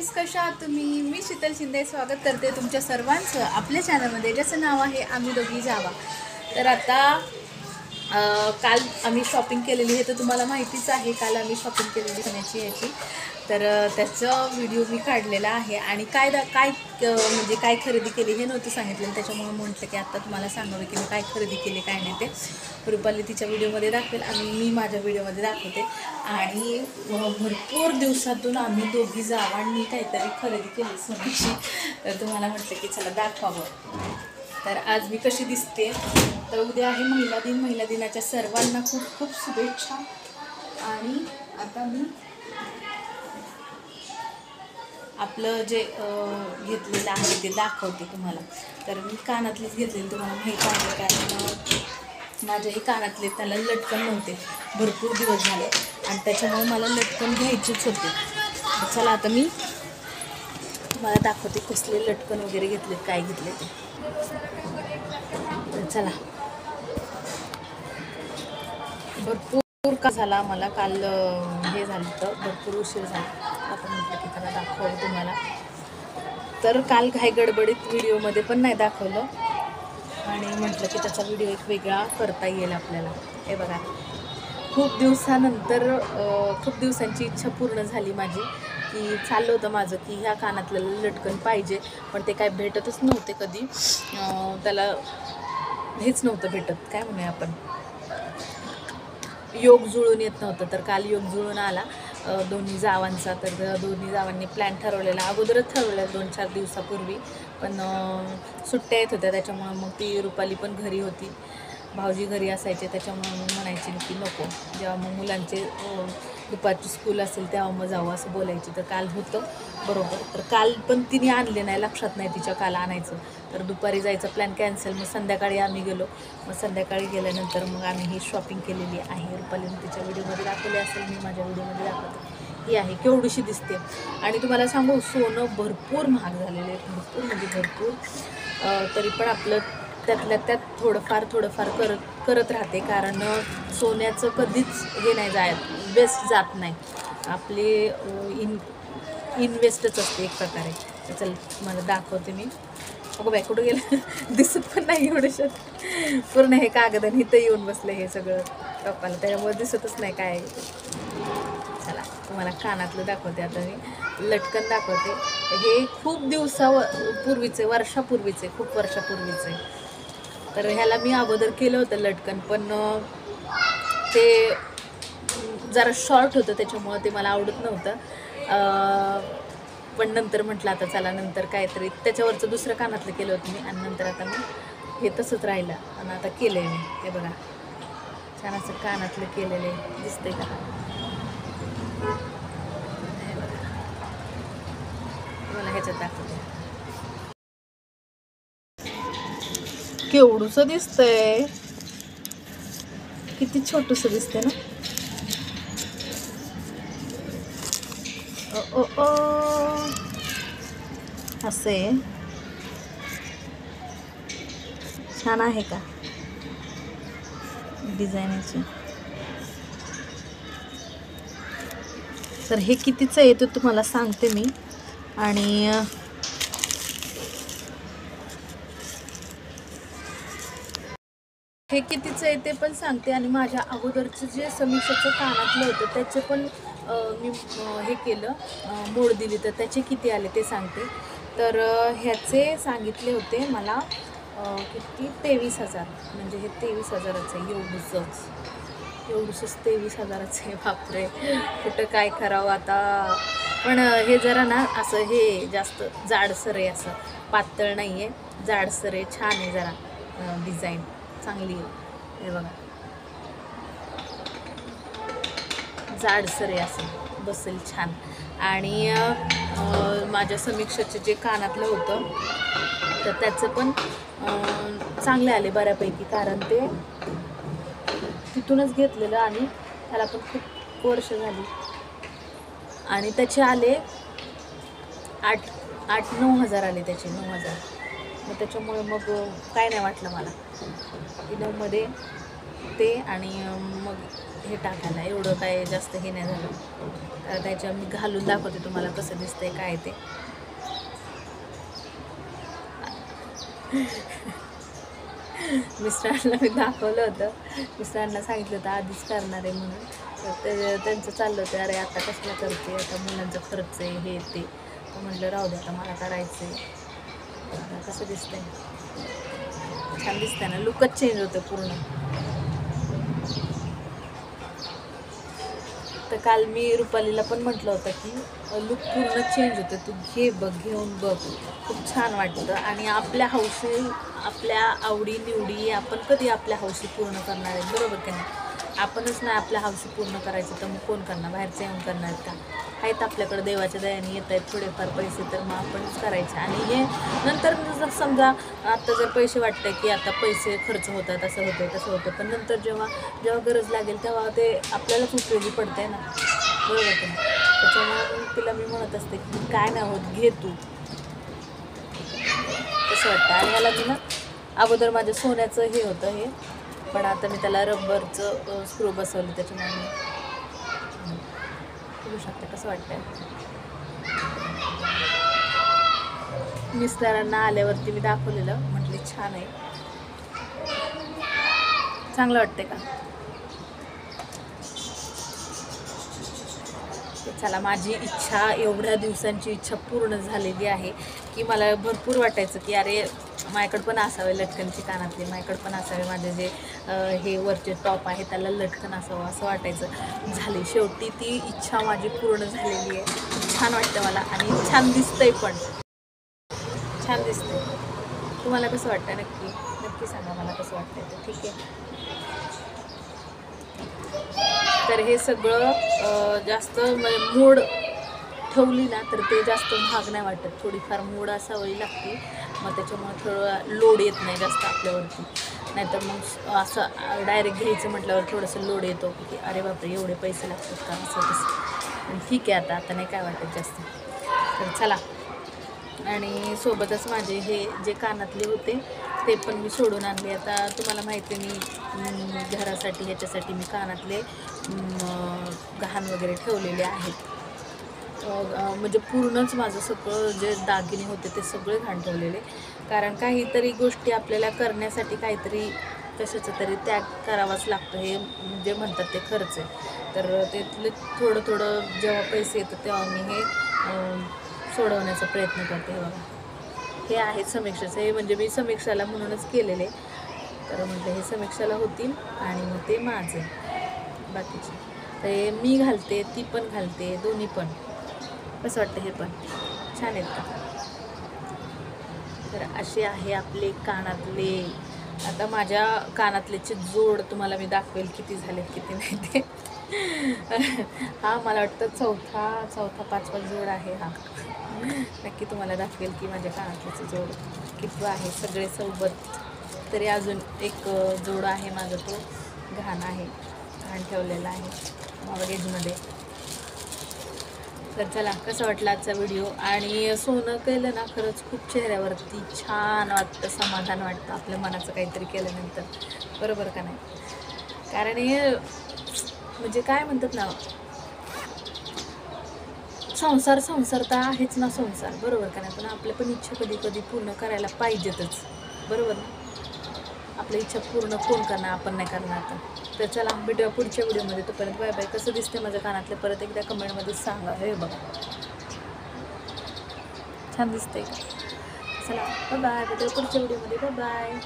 Friends, कशा आहात तुम्ही? मी शीतल शिंदे स्वागत करते तुमच्या सर्वांचं आपल्या चॅनलमध्ये, ज्याचं नाव आहे आम्ही दोघी जावा. तर आता काल आम्ही शॉपिंग केलेली आहे, तर तुम्हाला माहितीच आहे. काल आम्ही शॉपिंग केलेली सोन्याची याची, तर त्याचं व्हिडिओ मी काढलेला आहे. आणि काय म्हणजे काय खरेदी केली हे नव्हतं सांगितलं, त्याच्यामुळे म्हटलं की आता तुम्हाला सांगावे की मी काय खरेदी केली काय नाही ते. रुपाली तिच्या व्हिडिओमध्ये दाखवेल आणि मी माझ्या व्हिडिओमध्ये दाखवते. आणि भरपूर दिवसातून आम्ही दोघी जावांनी काहीतरी खरेदी केली सोन्याची, तर तुम्हाला म्हटलं की चला दाखवावं. तर आज मी कशी दिसते, तर उद्या आहे महिला दिन. महिला दिनाच्या सर्वांना खूप खूप शुभेच्छा. आणि आता मी आपलं जे घेतलेलं आहे ते दाखवते तुम्हाला. तर मी कानातलेच घेतलेले, तुम्हाला माहीत आहे, कारण माझ्याही कानातले त्याला लटकन नव्हते, भरपूर दिवस झाले, आणि त्याच्यामुळे मला लटकन घ्यायचेच होते. चला आता मी तुम्हाला दाखवते कसले लटकन वगैरे घेतले, काय घेतले ते. चला, भरपूर का झाला मला काल हे झालं, तर भरपूर उशीर झाला. आता म्हटलं की त्याला दाखवावं तुम्हाला. तर काल काही गडबडीत व्हिडिओमध्ये पण नाही दाखवलं, आणि म्हटलं की त्याचा व्हिडिओ एक वेगळा करता येईल आपल्याला. हे बघा, खूप दिवसानंतर खूप दिवसांची इच्छा पूर्ण झाली माझी, की चाललं होतं माझं की ह्या कानातल्याला लटकन पाहिजे, पण ते काय भेटतच नव्हते कधी. त्याला हेच नव्हतं भेटत, काय म्हणूया आपण, योग जुळून येत नव्हतं. तर काल योग जुळून आला दोन्ही जावांचा. तर दोन्ही जावांनी प्लॅन ठरवलेला, अगोदरच ठरवलेला 2-4 दिवसापूर्वी, पण सुट्ट्या येत होत्या, त्याच्यामुळं मग ती रुपाली पण घरी होती, भाऊजी घरी असायचे, त्याच्यामुळं मग म्हणायची की नको, जेव्हा मग मुलांचे दुपारची स्कूल असेल तेव्हा मग जाऊ असं बोलायची. तर काल होतं बरोबर, तर काल पण तिने आणले नाही, लक्षात नाही तिच्या काल आणायचं. तर दुपारी जायचा प्लॅन कॅन्सल. मग संध्याकाळी आम्ही गेलो. मग संध्याकाळी गेल्यानंतर मग आम्ही ही शॉपिंग केलेली आहे. रुपालीने तिच्या व्हिडिओमध्ये दाखवली असेल, मी माझ्या व्हिडिओमध्ये दाखवते. ही आहे, केवढीशी दिसते. आणि तुम्हाला सांगू, सोनं भरपूर महाग झालेलं आहे, भरपूर म्हणजे भरपूर. तरी पण आपलं त्यातल्या त्यात थोडंफार करत राहते, कारण सोन्याचं कधीच हे नाही वेस्ट जात नाही, आपले इन्व्हेस्टच असते एक प्रकारे. चल मला दाखवते मी. अगं बाय, कुठं गेलं दिसत पण नाही एवढं पूर्ण. हे कागद आणि इथं येऊन बसलं हे सगळं टप्पाला, त्याच्यामुळे दिसतच नाही काय. चला तुम्हाला कानातलं दाखवते आता मी, लटकन दाखवते. हे खूप दिवसापूर्वीचे, वर्षापूर्वीचे, खूप वर्षापूर्वीचे. तर ह्याला मी अगोदर केलं होतं लटकन, पण ते जरा शॉर्ट होतं, त्याच्यामुळं ते मला आवडत नव्हतं. पण नंतर म्हटलं आता चला, नंतर काहीतरी त्याच्यावरचं दुसरं कानातलं केलं होतं मी, आणि नंतर आता मी हे तसंच राहिलं, आणि आता केलं आहे मी. हे बघा, छान असं कानातलं केलेलं आहे, दिसतंय का? मला ह्याच्यात दाखवते, केवढूसं दिसतंय, किती छोटूसं दिसतंय ना. ओ ओ असे छान आहे का डिझाईनची. तर हे कितीचं आहे ते तुम्हाला सांगते मी. आणि हे कितीचं आहे ते पण सांगते. आणि माझ्या अगोदरचं जे समीक्षाचं कानातलं होतं त्याचे पण मी हे केलं, मोड दिली, तर त्याचे किती आले ते सांगते. तर ह्याचे सांगितले होते मला किती, 23,000. म्हणजे हे 23,000चं आहे, एवढंच 23,000चं आहे. बापरे, कुठं काय करावं आता. पण हे जरा ना असं हे जास्त जाडसर आहे, असं पातळ नाही आहे, जाडसर आहे, छान आहे, जरा डिझाईन चांगली आहे. हे बघा, जाडसर आहे, असं बसेल छान. आणि माझ्या समीक्षाचे जे कानातलं होतं तर त्याचं पण चांगले आले बऱ्यापैकी, कारण ते तिथूनच घेतलेलं आणि त्याला पण खूप वर्ष झाली. आणि त्याचे आले 8-9 हजार आले, त्याचे 9,000. मग त्याच्यामुळे मग काय नाही वाटलं मला, 9मध्ये ते आणि मग हे टाकायला एवढं काय जास्त हे नाही झालं. त्याच्या मी घालून दाखवते तुम्हाला कसं दिसतंय काय ते. मिस्टरांना मी दाखवलं होतं, मिस्टरांना सांगितलं होतं आधीच करणार आहे म्हणून. तर ते त्यांचं चाललं होतं, अरे आता कशाला करते, आता मुलांचा खर्च आहे हे ते. तर म्हटलं राहू दे, आता मला करायचं आहे. कसं दिसतंय, छान दिसतंय ना, लुकच चेंज होतं पूर्ण. तर काल मी रुपालीला पण म्हटलं होतं की लुक पूर्ण चेंज होतं, तू घे बघ, घेऊन बघ, खूप छान वाटतं. आणि आपल्या हौशी, आपल्या आवडीनिवडी आपण कधी आपल्या हौशी पूर्ण करणार आहे, बरोबर का नाही? आपणच नाही आपल्या हौशी पूर्ण करायचं तर मग कोण करणार, बाहेरचे येऊन करणार का? आहेत आपल्याकडे देवाच्या दयाने येत आहेत थोडेफार पैसे, तर मग आपणच करायचे. आणि हे नंतर जर समजा आता जर पैसे वाटतं की आता पैसे खर्च होतात, असं होतं तसं होतं, पण नंतर जेव्हा गरज लागेल तेव्हा ते आपल्यालाच उपयोगी पडतंय ना, बरोबर का? त्याच्यामुळे तिला मी म्हणत असते की काय नाही होत, घे तू, कसं वाटतं. आणि याला मी ना अगोदर माझ्या सोन्याचं हे होतं हे, पण आता मी त्याला रबरचं स्क्रू बसवलं, त्याच्यामुळे बघू शकता कसं वाटतंय. मिस्टरांना आल्यावरती मी दाखवलेलं, म्हटले छान आहे, चांगलं वाटतंय का? चला, माझी इच्छा, एवढ्या दिवसांची इच्छा पूर्ण झालेली आहे की मला भरपूर वाटायचं की अरे माझ्याकडे पण असावे लटकनची कानातले, माझ्याकडे पण असावे, माझे जे हे वरचे टॉप आहे त्याला लटकन असावं, असं वाटायचं. झाली शेवटी ती इच्छा माझी पूर्ण झालेली आहे. छान वाटतं मला आणि छान दिसतंय पण, छान दिसतंय. तुम्हाला कसं वाटतं नक्की सांगा मला कसं वाटतंय ते, ठीक आहे? तर हे सगळं जास्त मूड ठेवली ना तर ते जास्त महाग नाही वाटत, थोडीफार मूड असावी लागते, मग त्याच्यामुळे थोडं लोड येत नाही जास्त आपल्यावरती. नाहीतर मग असं डायरेक्ट घ्यायचं म्हटल्यावर थोडंसं लोड येतो की अरे बापरे एवढे पैसे लागतात का, असं तसं. पण ठीक आहे, आता नाही काय वाटत जास्त. तर चला, आणि सोबतच माझे हे जे कानातले होते ते पण मी सोडून आणले. आता तुम्हाला माहिती आहे मी घरासाठी ह्याच्यासाठी मी कानातले गहाण वगैरे ठेवलेले आहेत. म्हणजे पूर्णच माझं सगळं जे दागिने होते ते सगळे घाण ठेवलेले, कारण काहीतरी गोष्टी आपल्याला करण्यासाठी काहीतरी कशाचं तरी त्याग करावाच लागतो. हे जे म्हणतात ते खर्च आहे, तर त्यातले थोडं थोडं जेव्हा पैसे येतात तेव्हा मी हे सोडवण्याचा प्रयत्न करते. हे बघा, हे आहे समीक्षाचं, हे म्हणजे मी समीक्षाला म्हणूनच केलेले, तर म्हटलं हे समीक्षाला होतील आणि मग ते माझे बाकीचे. तर हे मी घालते, ती पण घालते, दोन्ही पण. कसं वाटतं, हे पण छान आहेत का? तर असे आहे आपले कानातले. आता माझ्या कानातल्याची जोड तुम्हाला मी दाखवेल किती झाले किती नाही ते. हा मला वाटतं चौथा पाचवा जोड आहे हा. नक्की तुम्हाला दाखवेल की माझ्या कानातल्याची जोड किती आहे सगळे सोबत. तरी अजून एक जोड आहे माझा, तो घाण आहे, घाण ठेवलेला आहे मॉर्गेजमध्ये. तर चला, कसं वाटलं आजचा व्हिडिओ. आणि सोनं केलं ना खरंच खूप चेहऱ्यावरती छान वाटतं, समाधान वाटतं आपल्या मनाचं काहीतरी केल्यानंतर, बरोबर का नाही? कारण हे म्हणजे काय म्हणतात ना, संसार तर आहेच ना संसार, बरोबर का नाही? पण आपल्या पण इच्छा कधी कधी पूर्ण करायला पाहिजेतच, बरोबर ना? आपल्या इच्छा पूर्ण कोण करणार, आपण नाही करणार. तर चला, भेटूया पुढच्या व्हिडिओमध्ये. तोपर्यंत बाय बाय. कसं दिसते माझ्या कानातले परत एकदा कमेंटमध्ये सांगा. हे बघा, छान दिसतंय. चला, बाय बाय. भेटूया पुढच्या व्हिडिओमध्ये. Bye bye.